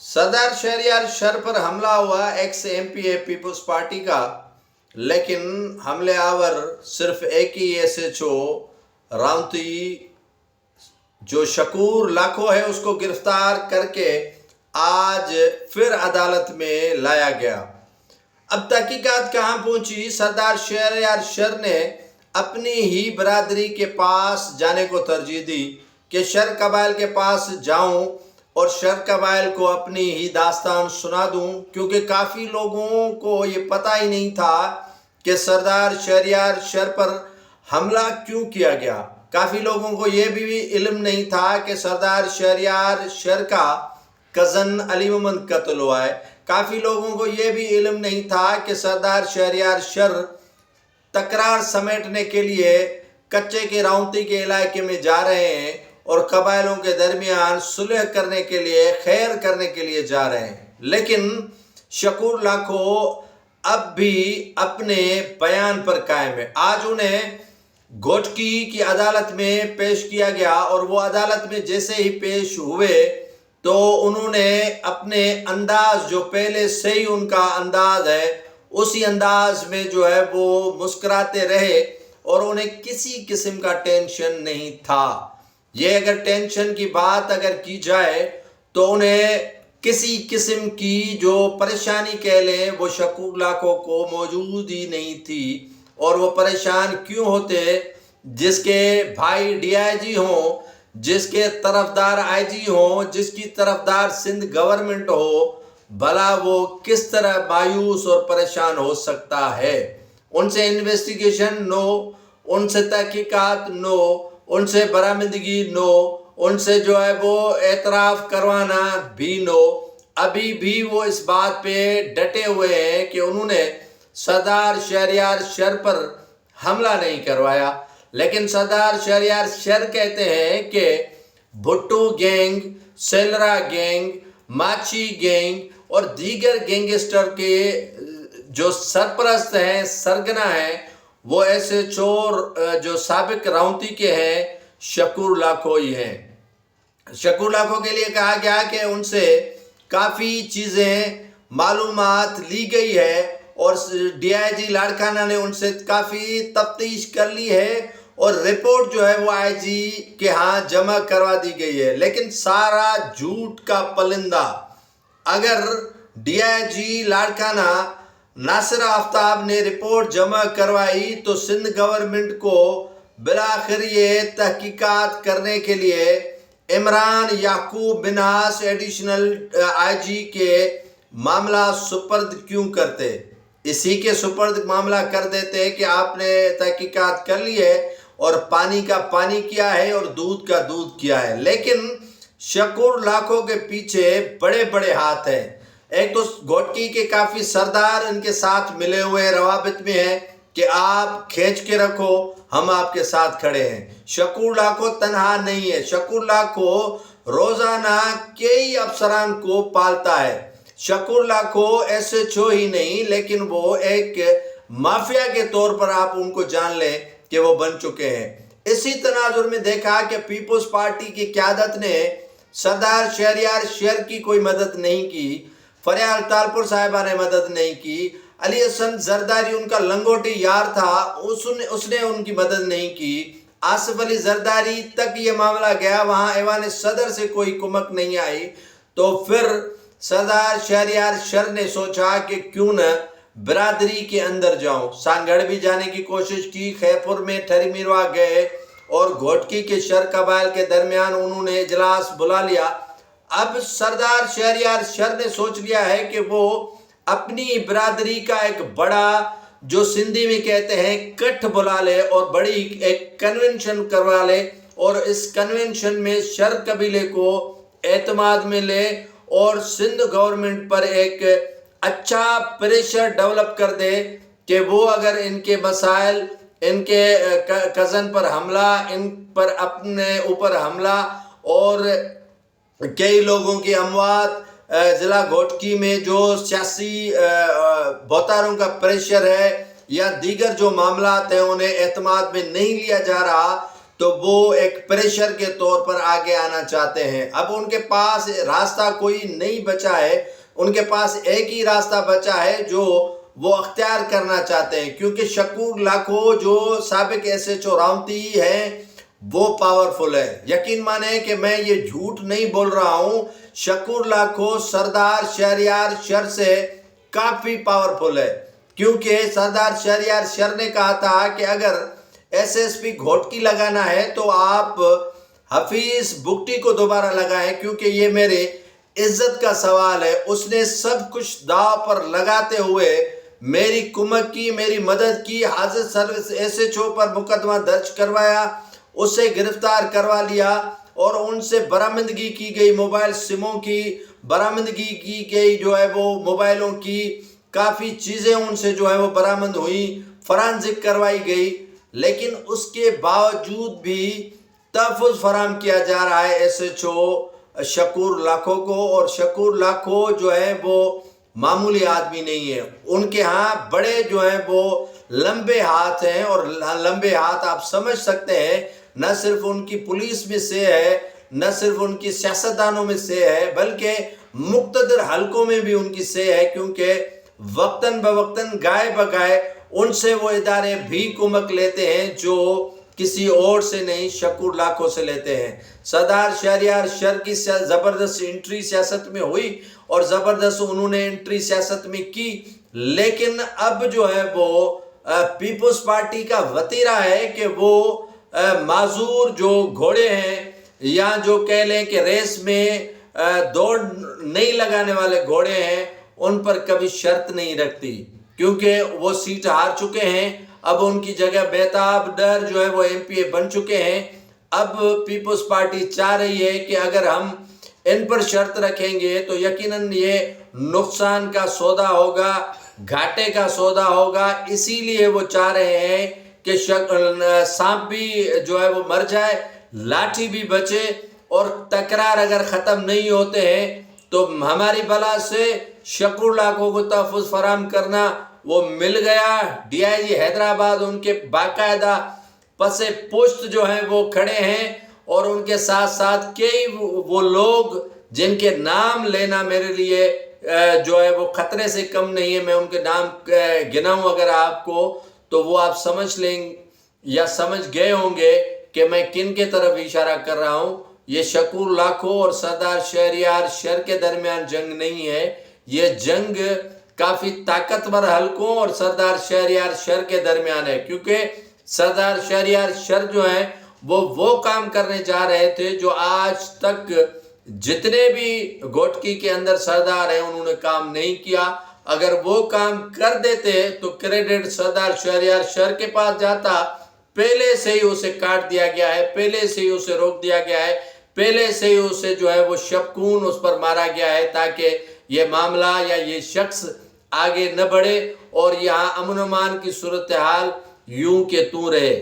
صدر شہریار شر پر حملہ ہوا، ایکس ایم پی ہے پیپلز پارٹی کا، لیکن حملے آور صرف ایک ہی ایس ایچ او راونتی جو شکور لاکھو ہے اس کو گرفتار کر کے آج پھر عدالت میں لایا گیا۔ اب تحقیقات کہاں پہنچی؟ سردار شہریار شر نے اپنی ہی برادری کے پاس جانے کو ترجیح دی کہ شر قبائل کے پاس جاؤں اور شر قبائل کو اپنی ہی داستان سنا دوں، کیونکہ کافی لوگوں کو یہ پتہ ہی نہیں تھا کہ سردار شہریار شر پر حملہ کیوں کیا گیا۔ کافی لوگوں کو یہ بھی علم نہیں تھا کہ سردار شہریار شر کا کزن علی محمد قتل ہوا ہے۔ کافی لوگوں کو یہ بھی علم نہیں تھا کہ سردار شہریار شر تکرار سمیٹنے کے لیے کچے کے راونتی کے علاقے میں جا رہے ہیں اور قبائلوں کے درمیان صلح کرنے کے لیے، خیر کرنے کے لیے جا رہے ہیں۔ لیکن شکور لاکھو اب بھی اپنے بیان پر قائم ہے۔ آج انہیں گھوٹکی کی عدالت میں پیش کیا گیا اور وہ عدالت میں جیسے ہی پیش ہوئے تو انہوں نے اپنے انداز جو پہلے سے ہی ان کا انداز ہے اسی انداز میں جو ہے وہ مسکراتے رہے اور انہیں کسی قسم کا ٹینشن نہیں تھا۔ یہ اگر ٹینشن کی بات اگر کی جائے تو انہیں کسی قسم کی جو پریشانی کہہ لیں وہ شکور لاکھو کو موجود ہی نہیں تھی۔ اور وہ پریشان کیوں ہوتے؟ جس کے بھائی ڈی آئی جی ہوں، جس کے طرفدار آئی جی ہوں، جس کی طرفدار سندھ گورنمنٹ ہو، بھلا وہ کس طرح مایوس اور پریشان ہو سکتا ہے؟ ان سے انویسٹیگیشن نو، ان سے تحقیقات نو، ان سے برآمدگی نو، ان سے جو ہے وہ اعتراف کروانا بھی نو۔ ابھی بھی وہ اس بات پہ ڈٹے ہوئے ہیں کہ انہوں نے سردار شہریار شر پر حملہ نہیں کروایا۔ لیکن سردار شہریار شر کہتے ہیں کہ بھٹو گینگ، سیلرا گینگ، ماچی گینگ اور دیگر گینگسٹر کے جو سرپرست ہیں، سرگنا ہیں، وہ ایسے چور جو سابق راونتی کے ہیں شکور لاکھو ہی ہیں۔ شکور لاکھو کے لیے کہا گیا کہ ان سے کافی چیزیں معلومات لی گئی ہے اور ڈی آئی جی لاڑکانہ نے ان سے کافی تفتیش کر لی ہے اور رپورٹ جو ہے وہ آئی جی کے ہاں جمع کروا دی گئی ہے۔ لیکن سارا جھوٹ کا پلندہ، اگر ڈی آئی جی لاڑکانہ ناصر آفتاب نے رپورٹ جمع کروائی تو سندھ گورنمنٹ کو بالآخر یہ تحقیقات کرنے کے لیے عمران یعقوب منہاس ایڈیشنل آئی جی کے معاملہ سپرد کیوں کرتے؟ اسی کے سپرد معاملہ کر دیتے کہ آپ نے تحقیقات کر لی ہے اور پانی کا پانی کیا ہے اور دودھ کا دودھ کیا ہے۔ لیکن شکور لاکھو کے پیچھے بڑے بڑے ہاتھ ہیں۔ ایک تو گھوٹکی کے کافی سردار ان کے ساتھ ملے ہوئے روابط میں ہیں کہ آپ کھینچ کے رکھو، ہم آپ کے ساتھ کھڑے ہیں۔ شکور لاکھو تنہا نہیں ہے، شکور لاکھو روزانہ کئی افسران کو پالتا ہے۔ شکور لاکھو ایس ایچ او ہی نہیں لیکن وہ ایک مافیا کے طور پر آپ ان کو جان لیں کہ وہ بن چکے ہیں۔ اسی تناظر میں دیکھا کہ پیپلز پارٹی کی قیادت نے سردار شہریار شر کی کوئی مدد نہیں کی، فریال تالپور صاحبہ نے مدد نہیں کی، علی حسن زرداری ان کا لنگوٹی یار تھا، اس نے ان کی مدد نہیں کی، آصف علی زرداری تک یہ معاملہ گیا، وہاں ایوان صدر سے کوئی کمک نہیں آئی۔ تو پھر سردار شہریار شر نے سوچا کہ کیوں نہ برادری کے اندر جاؤں۔ سانگڑ بھی جانے کی کوشش کی، خیپور میں ٹھری میروا گئے اور گھوٹکی کے شر قبائل کے درمیان انہوں نے اجلاس بلا لیا۔ اب سردار شہریار شر نے سوچ لیا ہے کہ وہ اپنی برادری کا ایک بڑا جو سندھی میں کہتے ہیں کٹھ بلا لے اور بڑی ایک کنونشن کروا لے اور اس کنونشن میں شر قبیلے کو اعتماد میں لے اور سندھ گورنمنٹ پر ایک اچھا پریشر ڈیولپ کر دے کہ وہ اگر ان کے مسائل، ان کے کزن پر حملہ، ان پر اپنے اوپر حملہ اور کئی لوگوں کی اموات، ضلع گھوٹکی میں جو سیاسی بوتاروں کا پریشر ہے یا دیگر جو معاملات ہیں انہیں اعتماد میں نہیں لیا جا رہا، تو وہ ایک پریشر کے طور پر آگے آنا چاہتے ہیں۔ اب ان کے پاس راستہ کوئی نہیں بچا ہے، ان کے پاس ایک ہی راستہ بچا ہے جو وہ اختیار کرنا چاہتے ہیں، کیونکہ شکور لاکھو جو سابق ایس ایچ او راونتی ہیں وہ پاورفل ہے۔ یقین مانیں کہ میں یہ جھوٹ نہیں بول رہا ہوں، شکور لاکھو سردار شہریار شر سے کافی پاورفل ہے، کیونکہ سردار شہریار شر نے کہا تھا کہ اگر ایس ایس پی گھوٹکی لگانا ہے تو آپ حفیظ بگٹی کو دوبارہ لگائیں، کیونکہ یہ میرے عزت کا سوال ہے۔ اس نے سب کچھ داؤ پر لگاتے ہوئے میری کمک کی، میری مدد کی، حاضر سروس ایس ایچ او پر مقدمہ درج کروایا، اسے گرفتار کروا لیا اور ان سے برآمدگی کی گئی موبائل سموں کی، برآمدگی کی گئی جو ہے وہ موبائلوں کی کافی چیزیں ان سے جو ہے وہ برآمد ہوئی، فرانزک کروائی گئی، لیکن اس کے باوجود بھی تحفظ فراہم کیا جا رہا ہے ایس ایچ او شکور لاکھو کو۔ اور شکور لاکھو جو ہے وہ معمولی آدمی نہیں ہے، ان کے ہاں بڑے جو ہیں وہ لمبے ہاتھ ہیں، اور لمبے ہاتھ آپ سمجھ سکتے ہیں نہ صرف ان کی پولیس میں سے ہے، نہ صرف ان کی سیاستدانوں میں سے ہے، بلکہ مقتدر حلقوں میں بھی ان کی سے ہے، کیونکہ وقتاً بوقتاً گائے بگائے ان سے وہ ادارے بھی کمک لیتے ہیں جو کسی اور سے نہیں، شکور لاکھو سے لیتے ہیں۔ سردار شہریار شر کی زبردست انٹری سیاست میں ہوئی اور زبردست انہوں نے انٹری سیاست میں کی، لیکن اب جو ہے وہ پیپلز پارٹی کا وتیرہ ہے کہ وہ معذور جو گھوڑے ہیں یا جو کہہ لیں کہ ریس میں دوڑ نہیں لگانے والے گھوڑے ہیں، ان پر کبھی شرط نہیں رکھتی، کیونکہ وہ سیٹ ہار چکے ہیں۔ اب ان کی جگہ بیتاب ڈر جو ہے وہ ایم پی اے بن چکے ہیں۔ اب پیپلز پارٹی چاہ رہی ہے کہ اگر ہم ان پر شرط رکھیں گے تو یقیناً یہ نقصان کا سودا ہوگا، گھاٹے کا سودا ہوگا، اسی لیے وہ چاہ رہے ہیں کہ سانپ بھی جو ہے وہ مر جائے، لاٹھی بھی بچے، اور تکرار اگر ختم نہیں ہوتے ہیں تو ہماری بلا سے شکور لاکھو کو تحفظ فراہم کرنا وہ مل گیا۔ ڈی آئی جی حیدرآباد ان کے باقاعدہ پس پشت جو ہیں وہ کھڑے ہیں، اور ان کے ساتھ ساتھ کئی وہ لوگ جن کے نام لینا میرے لیے جو ہے وہ خطرے سے کم نہیں ہے، میں ان کے نام گناؤں اگر آپ کو تو وہ آپ سمجھ لیں یا سمجھ گئے ہوں گے کہ میں کن کے طرف اشارہ کر رہا ہوں۔ یہ شکور لاکھو اور سردار شہریار شر کے درمیان جنگ نہیں ہے، یہ جنگ کافی طاقتور حلقوں اور سردار شہریار شر کے درمیان ہے، کیونکہ سردار شہریار شر جو ہیں وہ کام کرنے جا رہے تھے جو آج تک جتنے بھی گھوٹکی کے اندر سردار ہیں انہوں نے کام نہیں کیا۔ اگر وہ کام کر دیتے تو کریڈٹ سردار شہریار شر کے پاس جاتا، پہلے سے ہی اسے کاٹ دیا گیا ہے، پہلے سے ہی اسے روک دیا گیا ہے، پہلے سے ہی اسے جو ہے وہ شبکون اس پر مارا گیا ہے تاکہ یہ معاملہ یا یہ شخص آگے نہ بڑھے اور یہاں امن و امان کی صورتحال یوں کہ توں رہے۔